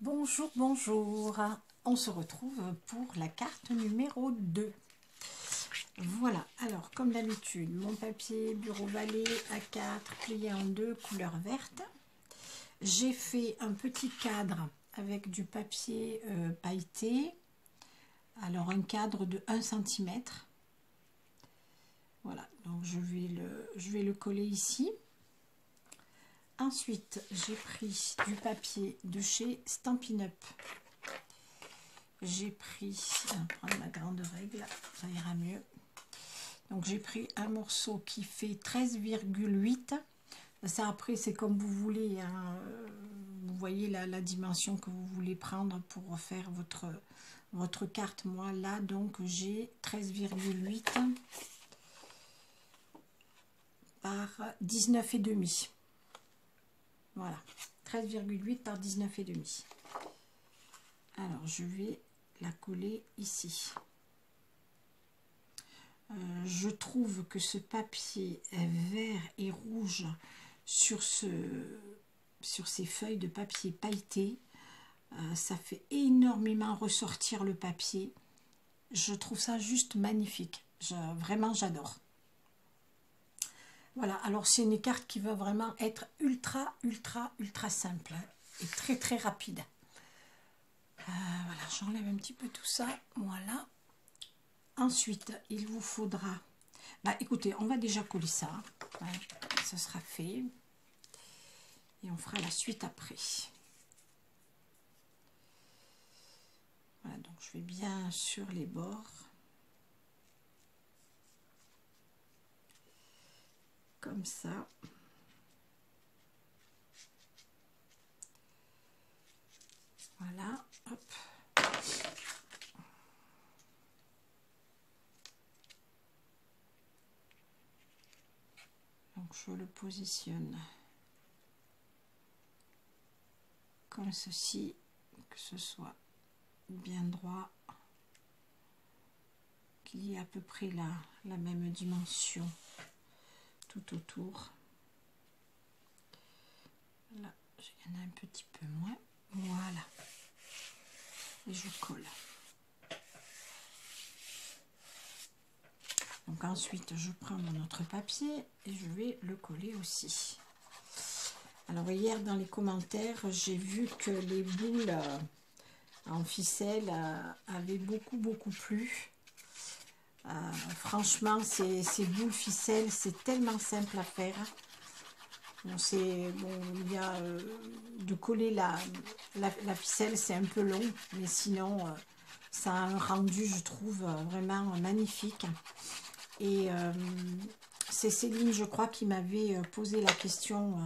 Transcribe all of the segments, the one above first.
Bonjour, bonjour. On se retrouve pour la carte numéro 2. Voilà, alors comme d'habitude, mon papier Bureau Vallée A4 plié en deux, couleur verte. J'ai fait un petit cadre avec du papier pailleté. Alors un cadre de 1 cm. Voilà, donc je vais le coller ici. Ensuite, j'ai pris du papier de chez Stampin' Up. J'ai pris, je vais prendre ma grande règle, ça ira mieux. Donc j'ai pris un morceau qui fait 13,8. Ça après c'est comme vous voulez, hein. Vous voyez la dimension que vous voulez prendre pour faire votre carte. Moi là donc j'ai 13,8 par 19,5. Voilà, 13,8 par 19,5. Alors je vais la coller ici. Je trouve que ce papier vert et rouge sur ces feuilles de papier pailleté, ça fait énormément ressortir le papier. Je trouve ça juste magnifique. Vraiment, j'adore. Voilà, alors c'est une carte qui va vraiment être ultra simple, hein, et très rapide. Voilà, j'enlève un petit peu tout ça. Voilà. Ensuite, il vous faudra... Bah, écoutez, on va déjà coller ça. Hein, ça sera fait. Et on fera la suite après. Voilà, donc je vais bien sur les bords. Comme ça. Voilà, hop. Donc je le positionne comme ceci, que ce soit bien droit, qu'il y ait à peu près la même dimension tout autour. Là, il y en a un petit peu moins. Voilà. Et je colle. Donc ensuite, je prends mon autre papier et je vais le coller aussi. Alors hier, dans les commentaires, j'ai vu que les boules en ficelle avaient beaucoup plu. Franchement, ces boules ficelle, c'est tellement simple à faire. Bon, il y a de coller la ficelle, c'est un peu long, mais sinon, ça a un rendu, je trouve, vraiment magnifique. Et c'est Céline, je crois, qui m'avait posé la question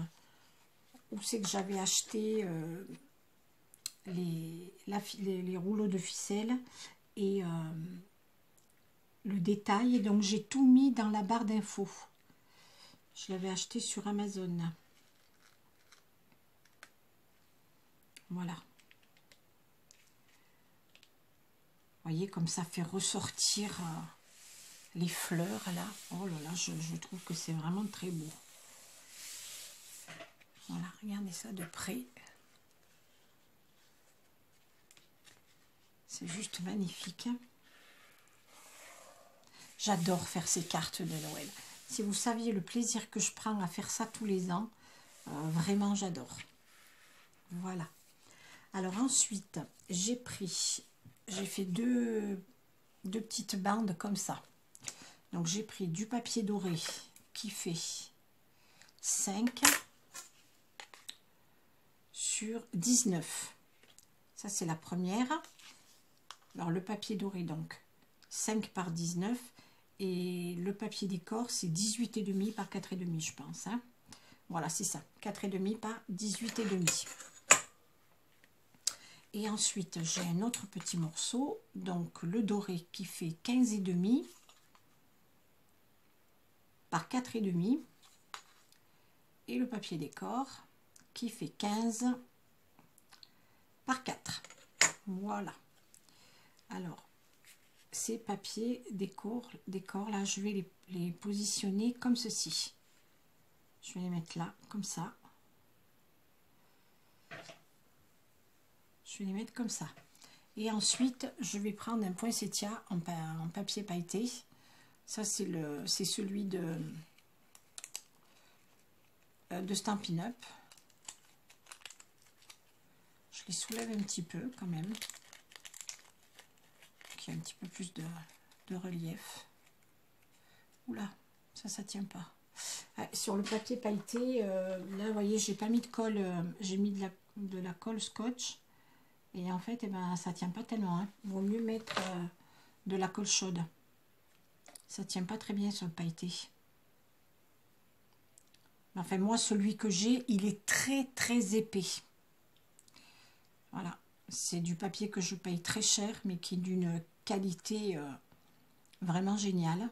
où c'est que j'avais acheté les rouleaux de ficelle et le détail. Et donc, j'ai tout mis dans la barre d'infos. Je l'avais acheté sur Amazon. Voilà. Vous voyez, comme ça fait ressortir... les fleurs là, oh là là, je trouve que c'est vraiment très beau. Voilà, regardez ça de près. C'est juste magnifique. J'adore faire ces cartes de Noël. Si vous saviez le plaisir que je prends à faire ça tous les ans, vraiment j'adore. Voilà. Alors ensuite, j'ai fait deux petites bandes comme ça. Donc j'ai pris du papier doré qui fait 5 sur 19. Ça c'est la première. Alors le papier doré donc 5 par 19 et le papier décor c'est 18,5 par 4,5 je pense. Hein. Voilà c'est ça, 4,5 par 18,5. Et ensuite j'ai un autre petit morceau, donc le doré qui fait 15,5 par 4,5 et le papier décor qui fait 15 par 4. Voilà. Alors, ces papiers décor là, je vais les positionner comme ceci. Je vais les mettre là, comme ça. Je Je vais les mettre comme ça. Et ensuite, je vais prendre un poinsettia en papier pailleté. Ça, c'est celui de Stampin' Up. Je les soulève un petit peu quand même. Qu'il y ait un petit peu plus de relief. Oula, ça tient pas. Ah, sur le papier pailleté, là, vous voyez, j'ai pas mis de colle. J'ai mis de la colle scotch. Et en fait, eh ben, ça tient pas tellement. Hein. Il vaut mieux mettre de la colle chaude. Ça tient pas très bien sur le pailleté. Enfin, moi, celui que j'ai, il est très, très épais. Voilà. C'est du papier que je paye très cher, mais qui est d'une qualité vraiment géniale.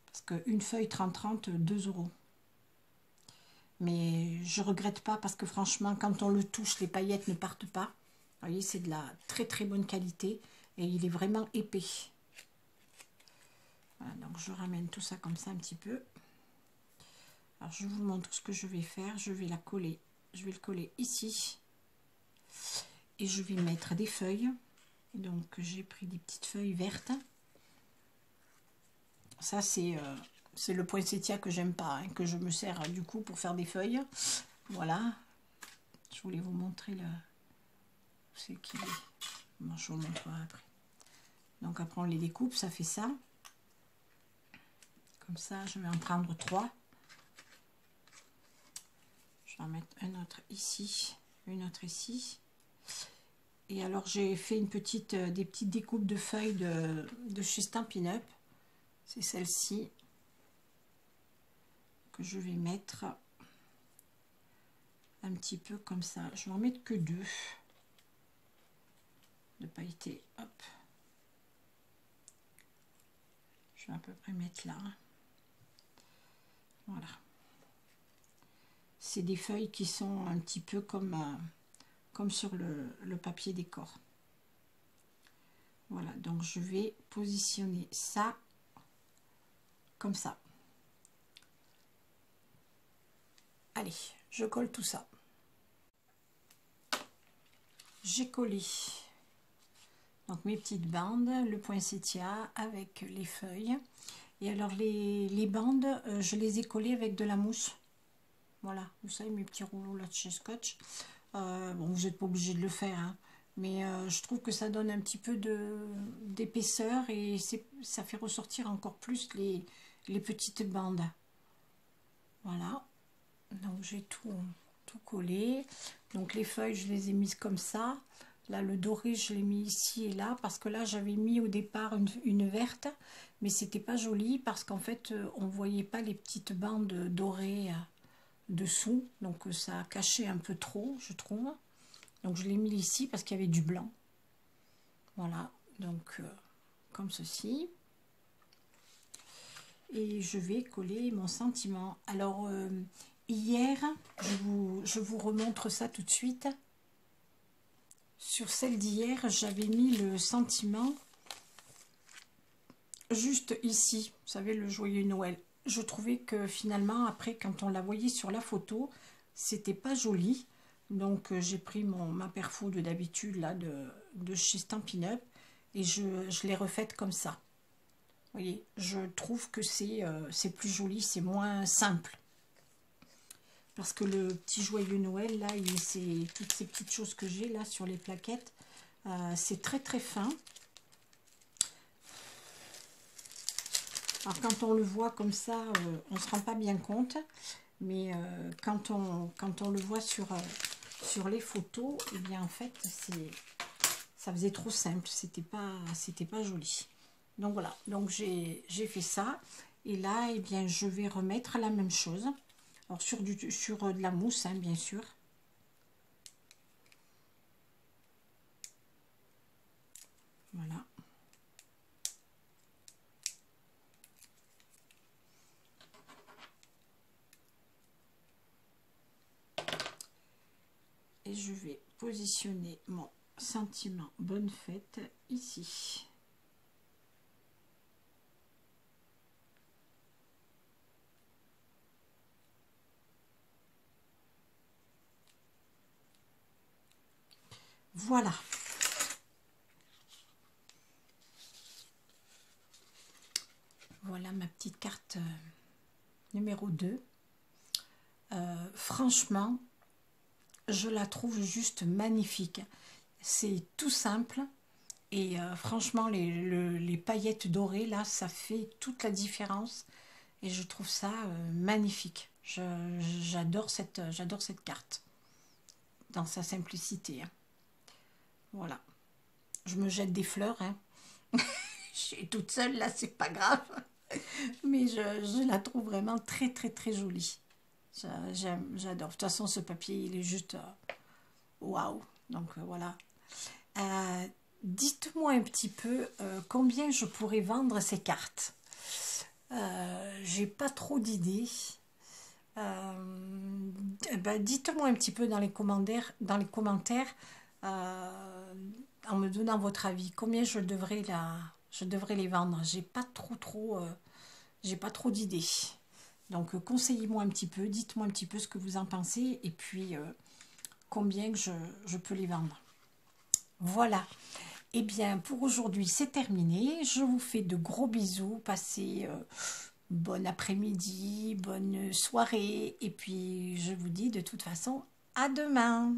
Parce qu'une feuille 30-30, 2 €. Mais je regrette pas parce que franchement, quand on le touche, les paillettes ne partent pas. Vous voyez, c'est de la très très bonne qualité et il est vraiment épais. Voilà, donc je ramène tout ça comme ça un petit peu. Alors je vous montre ce que je vais faire. Je vais la coller. Je vais le coller ici. Et je vais mettre des feuilles. Donc j'ai pris des petites feuilles vertes. Ça c'est le poinsettia que j'aime pas, hein, que je me sers du coup pour faire des feuilles. Voilà. Je voulais vous montrer le... C'est qui est... Bon, je vous montrerai après. Donc après on les découpe, ça fait ça. Comme ça, je vais en prendre 3. Je vais en mettre un autre ici, une autre ici. Et alors j'ai fait des petites découpes de feuilles de chez Stampin' Up. C'est celle-ci que je vais mettre un petit peu comme ça. Je vais en mettre que 2 de pailleté. Hop. Je vais à peu près mettre là. Voilà. C'est des feuilles qui sont un petit peu comme sur le papier décor. Voilà, donc je vais positionner ça comme ça. Allez, je colle tout ça. J'ai collé donc mes petites bandes, le poinsettia avec les feuilles. Et alors les bandes, je les ai collées avec de la mousse. Voilà, vous savez, mes petits rouleaux là de chez Scotch. Bon, vous n'êtes pas obligé de le faire, hein, mais je trouve que ça donne un petit peu d'épaisseur et ça fait ressortir encore plus les petites bandes. Voilà, donc j'ai tout collé. Donc les feuilles, je les ai mises comme ça. Là, le doré, je l'ai mis ici et là, parce que là, j'avais mis au départ une verte, mais c'était pas joli, parce qu'en fait, on voyait pas les petites bandes dorées dessous, donc ça cachait un peu trop, je trouve. Donc je l'ai mis ici parce qu'il y avait du blanc. Voilà, donc comme ceci. Et je vais coller mon sentiment. Alors hier, je vous remontre ça tout de suite. Sur celle d'hier, j'avais mis le sentiment juste ici, vous savez, le joyeux Noël. Je trouvais que finalement, après, quand on la voyait sur la photo, c'était pas joli. Donc j'ai pris ma perfo de d'habitude là de chez Stampin' Up et je l'ai refaite comme ça. Vous voyez, je trouve que c'est plus joli, c'est moins simple. Parce que le petit joyeux Noël, là, c'est toutes ces petites choses que j'ai là sur les plaquettes, c'est très très fin. Alors quand on le voit comme ça, on ne se rend pas bien compte, mais quand on le voit sur les photos, et bien en fait, ça faisait trop simple, c'était pas joli. Donc voilà, donc j'ai fait ça, et là, et bien je vais remettre la même chose. Alors sur de la mousse, hein, bien sûr. Voilà. Et je vais positionner mon sentiment bonne fête ici. Voilà. Voilà ma petite carte numéro 2. Franchement, je la trouve juste magnifique. C'est tout simple. Et franchement, les paillettes dorées, là, ça fait toute la différence. Et je trouve ça magnifique. J'adore cette carte. Dans sa simplicité. Hein. Voilà. Je me jette des fleurs. Hein. Je suis toute seule, là, c'est pas grave. Mais je la trouve vraiment très, très, très jolie. J'adore. De toute façon, ce papier, il est juste... waouh. Donc, voilà. Dites-moi un petit peu combien je pourrais vendre ces cartes. J'ai pas trop d'idées. Dites-moi un petit peu dans les commentaires, en me donnant votre avis, combien je devrais les vendre. J'ai pas trop d'idées. Donc conseillez-moi un petit peu, dites-moi un petit peu ce que vous en pensez et puis combien que je peux les vendre. Voilà. Et bien pour aujourd'hui c'est terminé. Je vous fais de gros bisous. Passez bon après-midi, bonne soirée et puis je vous dis de toute façon à demain.